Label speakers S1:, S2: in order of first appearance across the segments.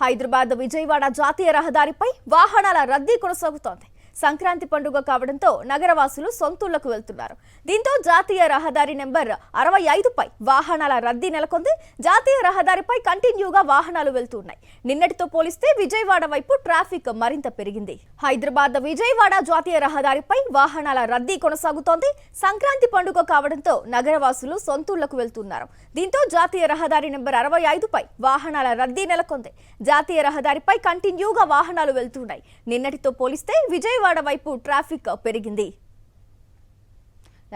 S1: హైదరాబాద్ విజయవాడ జాతీయ రహదారిపై వాహనాల రద్దీ కొనసాగుతోంది. సంక్రాంతి పండుగ కావడంతో నగరవాసులు సొంతూళ్లకు వెళ్తున్నారు. దీంతో జాతీయ రహదారి నెంబర్ 65పై వాహనాల రద్దీ నెలకొంది. జాతీయ రహదారిపై కంటిన్యూగా వాహనాలు వెళ్తున్నాయి. నిన్నటితో పోలిస్తే విజయవాడ వైపు ట్రాఫిక్ మరింత పెరిగింది. హైదరాబాద్ విజయవాడ జాతీయ రహదారిపై వాహనాల రద్దీ కొనసాగుతోంది. సంక్రాంతి పండుగ కావడంతో నగరవాసులు సొంతూళ్లకు వెళ్తున్నారు. దీంతో జాతీయ రహదారి నెంబర్ 65పై వాహనాల రద్దీ నెలకొంది. జాతీయ రహదారిపై కంటిన్యూగా వాహనాలు వెళ్తున్నాయి. నిన్నటితో పోలిస్తే విజయవాడ వైపు ట్రాఫిక్ పెరిగింది.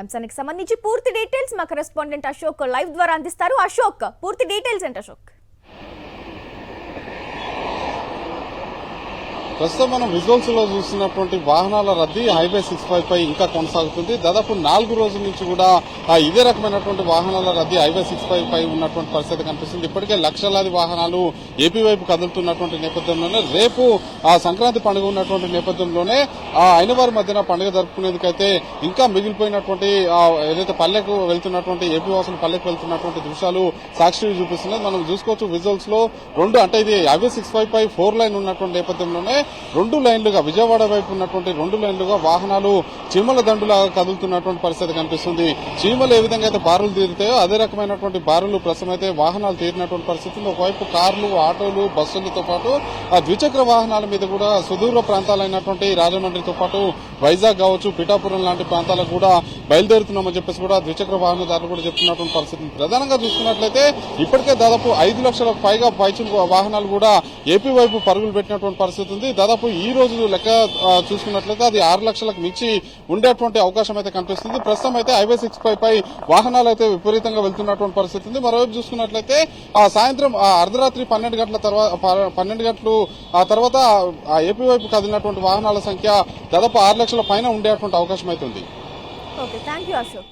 S1: అంశానికి సంబంధించి పూర్తి డీటెయిల్స్ మా కరెస్పాండెంట్ అశోక్ లైవ్ ద్వారా అందిస్తారు. అశోక్, పూర్తి డీటెయిల్స్ ఏంటి అశోక్?
S2: ప్రస్తుతం మనం విజువల్స్ లో చూస్తున్నటువంటి వాహనాల రద్దీ హైవే 65 పై ఇంకా కొనసాగుతుంది. దాదాపు 4 రోజుల నుంచి కూడా ఇదే రకమైనటువంటి వాహనాల రద్దీ హైవే 65 పై ఉన్నటువంటి పరిస్థితి కనిపిస్తుంది. ఇప్పటికే లక్షలాది వాహనాలు ఏపీ వైపు కదులుతున్నటువంటి నేపథ్యంలోనే రేపు సంక్రాంతి పండుగ ఉన్నటువంటి నేపథ్యంలోనే అయినవారి మధ్యన పండుగ జరుపుకునేందుకైతే ఇంకా మిగిలిపోయినటువంటి ఏదైతే పల్లెకు వెళ్తున్నటువంటి ఏపీ వాసులు పల్లెకు వెళ్తున్నటువంటి దృశ్యాలు సాక్షి చూపిస్తున్నాయి. మనం చూసుకోవచ్చు విజువల్స్ లో ఇది హైవే 65 పై 4 లైన్ ఉన్నటువంటి నేపథ్యంలోనే 2 లైన్లుగా విజయవాడ వైపు ఉన్నటువంటి 2 లైన్లుగా వాహనాలు చీమల దండులాగా కదులుతున్నటువంటి పరిస్థితి కనిపిస్తుంది. చీమలు ఏ విధంగా అయితే బారులు తీరుతాయో అదే రకమైనటువంటి బారులు ప్రస్తుతం అయితే వాహనాలు తీరినటువంటి పరిస్థితి. ఒకవైపు కార్లు, ఆటోలు, బస్సులతో పాటు ద్విచక్ర వాహనాల మీద కూడా సుదూర ప్రాంతాలైనటువంటి రాజమండ్రితో పాటు వైజాగ్ కావచ్చు, పిఠాపురం లాంటి ప్రాంతాలకు కూడా బయలుదేరుతున్నామని చెప్పేసి కూడా ద్విచక్ర వాహనదారులు కూడా చెప్తున్నటువంటి పరిస్థితి. ప్రధానంగా చూసుకున్నట్లయితే ఇప్పటికే దాదాపు 5 లక్షలకు పైగా వాహనాలు కూడా ఏపీ వైపు పరుగులు పెట్టినటువంటి పరిస్థితి ఉంది. దాదాపు ఈ రోజు లెక్క చూసుకున్నట్లయితే అది 6 లక్షలకు మించి ఉండేటువంటి అవకాశం అయితే కనిపిస్తుంది. ప్రస్తుతం అయితే హైవే 65 పై వాహనాలు అయితే విపరీతంగా వెళ్తున్నటువంటి పరిస్థితి ఉంది. మరోవైపు చూసుకున్నట్లయితే సాయంత్రం అర్ధరాత్రి 12 గంటలు తర్వాత ఏపీ వైపు కదిలినటువంటి వాహనాల సంఖ్య దాదాపు 6 లక్షల పైన ఉండేటువంటి అవకాశం అయితే ఉంది.
S1: Okay, thank you Ashok.